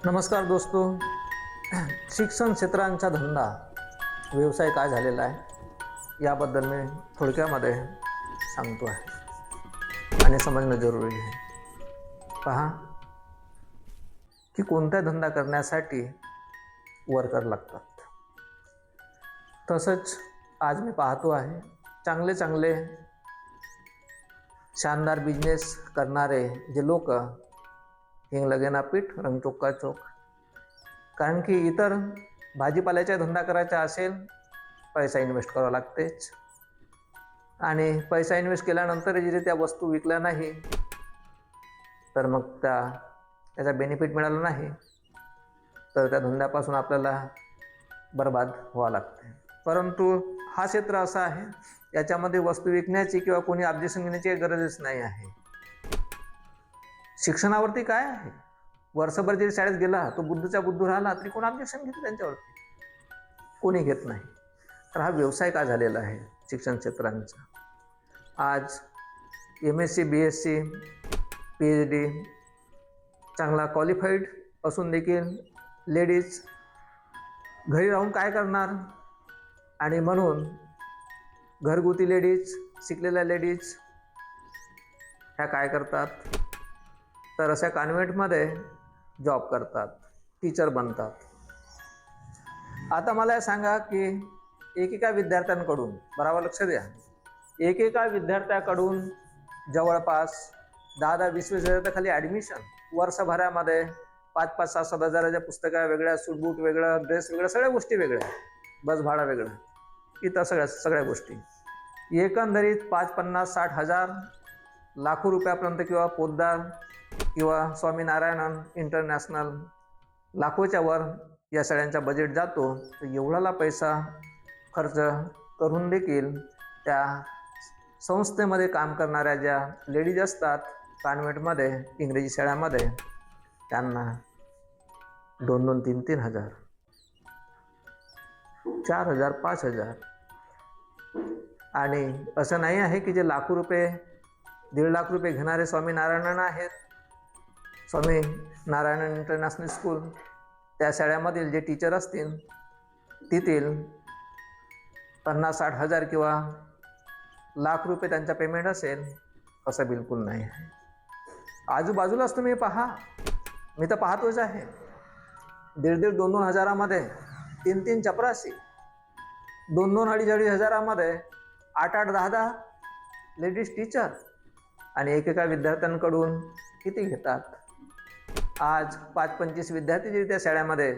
नमस्कार दोस्तों. शिक्षण क्षेत्रांचा धंदा व्यवसाय काय झालेला आहे याबद्दल मी थोडक्यामध्ये सांगतो आहे आणि समजणं जरुरी आहे. पहा की कोणता धंदा करण्यासाठी वर्कर लागतात. तसंच आज मी पाहतो आहे चांगले चांगले शानदार बिझनेस करणारे जे लोक हिंग लगे ना पीठ रंग चोक्का चोक. कारण की इतर भाजीपाल्याचा धंदा करायचा असेल पैसा इन्व्हेस्ट करावा लागतेच, आणि पैसा इन्व्हेस्ट केल्यानंतर जरी त्या वस्तू विकल्या नाही तर मग त्याचा बेनिफिट मिळाला नाही तर त्या धंद्यापासून आपल्याला बर्बाद व्हावं लागते. परंतु हा क्षेत्र असा आहे याच्यामध्ये वस्तू विकण्याची किंवा कोणी ऑब्जेक्शन घेण्याची गरजच नाही आहे. शिक्षणावरती काय आहे, वर्षभर जरी शाळेत गेला तो बुद्धचा बुद्धू राहिला तरी कोण ऑब्जेक्शन घेते त्यांच्यावरती? कोणी घेत नाही. तर हा व्यवसाय का झालेला आहे शिक्षण क्षेत्रांचा. आज MSc BSc PhD चांगला क्वालिफाईड असून देखील लेडीज घरी राहून काय करणार, आणि म्हणून घरगुती लेडीज, शिकलेल्या लेडीज ह्या काय करतात तर अशा कॉन्व्हेंटमध्ये जॉब करतात, टीचर बनतात. आता मला सांगा की एकेका विद्यार्थ्यांकडून, बरोबर लक्ष द्या, एकेका विद्यार्थ्याकडून जवळपास 10-20 हजाराच्या खाली ॲडमिशन, वर्षभरामध्ये 5-5, 6-7 हजाराच्या पुस्तका वेगळ्या, सूटबूट वेगळं, ड्रेस वेगळं, सगळ्या गोष्टी वेगळ्या, बस भाडा वेगळं, इथं सगळ्या गोष्टी एकंदरीत 5-50-60 हजार लाखो रुपयापर्यंत किंवा पोद्दार किंवा स्वामीनारायणन इंटरनॅशनल लाखोच्या वर या सगळ्यांचा बजेट जातो. तर एवढाला पैसा खर्च करून देखील त्या संस्थेमध्ये काम करणाऱ्या ज्या लेडीज असतात कॉन्व्हेंटमध्ये, इंग्रजी शाळांमध्ये, त्यांना 2-2, 3-3 हजार, 4 हजार, 5 हजार. आणि असं नाही आहे की जे लाखो रुपये, 1.5 लाख रुपये घेणारे स्वामीनारायणन आहेत, स्वामी नारायणन इंटरनॅशनल स्कूल, त्या शाळेमधील जे टीचर असतील तिथील 50-60 हजार किंवा लाख रुपये त्यांचा पेमेंट असेल, असं बिलकुल नाही आहे. आजूबाजूलाच तुम्ही पहा, मी तर पाहतोच आहे, 1.5-1.5, 2-2 हजारामध्ये 3-3 चपरासी, 2-2, 2.5 हजारामध्ये 8-8, 10-10 लेडीज टीचर, आणि एकेका विद्यार्थ्यांकडून किती घेतात. आज 5-25 विद्यार्थी जरी त्या शाळेमध्ये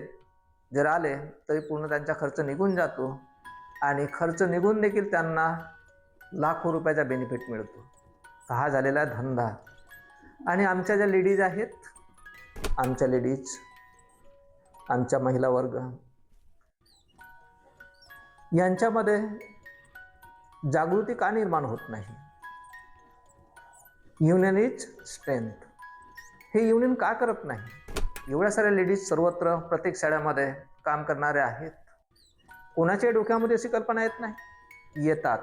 जर आले तरी पूर्ण त्यांचा खर्च निघून जातो, आणि खर्च निघून देखील त्यांना लाखो रुपयाचा बेनिफिट मिळतो. हा झालेला धंदा. आणि आमच्या ज्या लेडीज आहेत, आमच्या लेडीज, आमच्या महिला वर्ग, यांच्यामध्ये जागृती का निर्माण होत नाही. Union is strength. हे युनियन का करत नाही? एवढ्या साऱ्या लेडीज सर्वत्र प्रत्येक शाळेमध्ये काम करणारे आहेत, कोणाच्या डोक्यामध्ये अशी कल्पना येत नाही? येतात,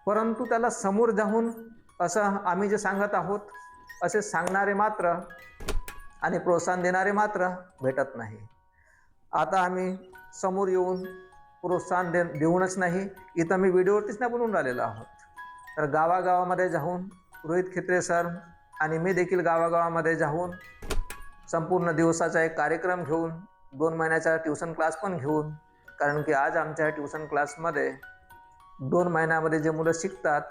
परंतु त्याला समोर जाऊन असं आम्ही जे सांगत आहोत असे सांगणारे मात्र आणि प्रोत्साहन देणारे मात्र भेटत नाही. आता आम्ही समोर येऊन प्रोत्साहन देऊनच नाही, इथं मी व्हिडिओवरतीच नाही बनवून राहिलेलो आहोत, तर गावागावामध्ये जाऊन रोहित खित्रे सर आणि मी देखील गावागावामध्ये जाऊन संपूर्ण दिवसाचा एक कार्यक्रम घेऊन, 2 महिन्याचा ट्युशन क्लास पण घेऊन, कारण की आज आमच्या ट्युशन क्लासमध्ये 2 महिन्यामध्ये जे मुलं शिकतात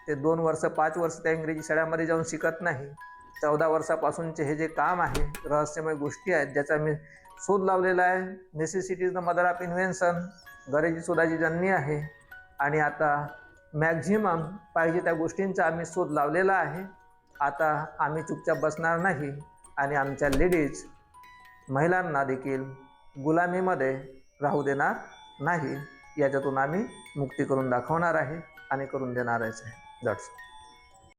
ते 2 वर्ष 5 वर्ष त्या इंग्रजी शाळेमध्ये जाऊन शिकत नाही. 14 वर्षापासूनचे हे जे काम आहे, रहस्यमय गोष्टी आहेत ज्याचा मी शोध लावलेला आहे. Necessity is the mother of invention, गरजेची शोधाची जननी आहे, आणि आता मॅक्झिमम पाहिजे त्या गोष्टींचा आम्ही शोध लावलेला आहे. आता आम्ही चुपचाप बसणार नाही, आणि आमच्या लेडीज, महिलांना देखील गुलामीमध्ये राहू देणार नाही. याच्यातून आम्ही मुक्ती करून दाखवणार आहे आणि करून देणारच आहे. दॅट्स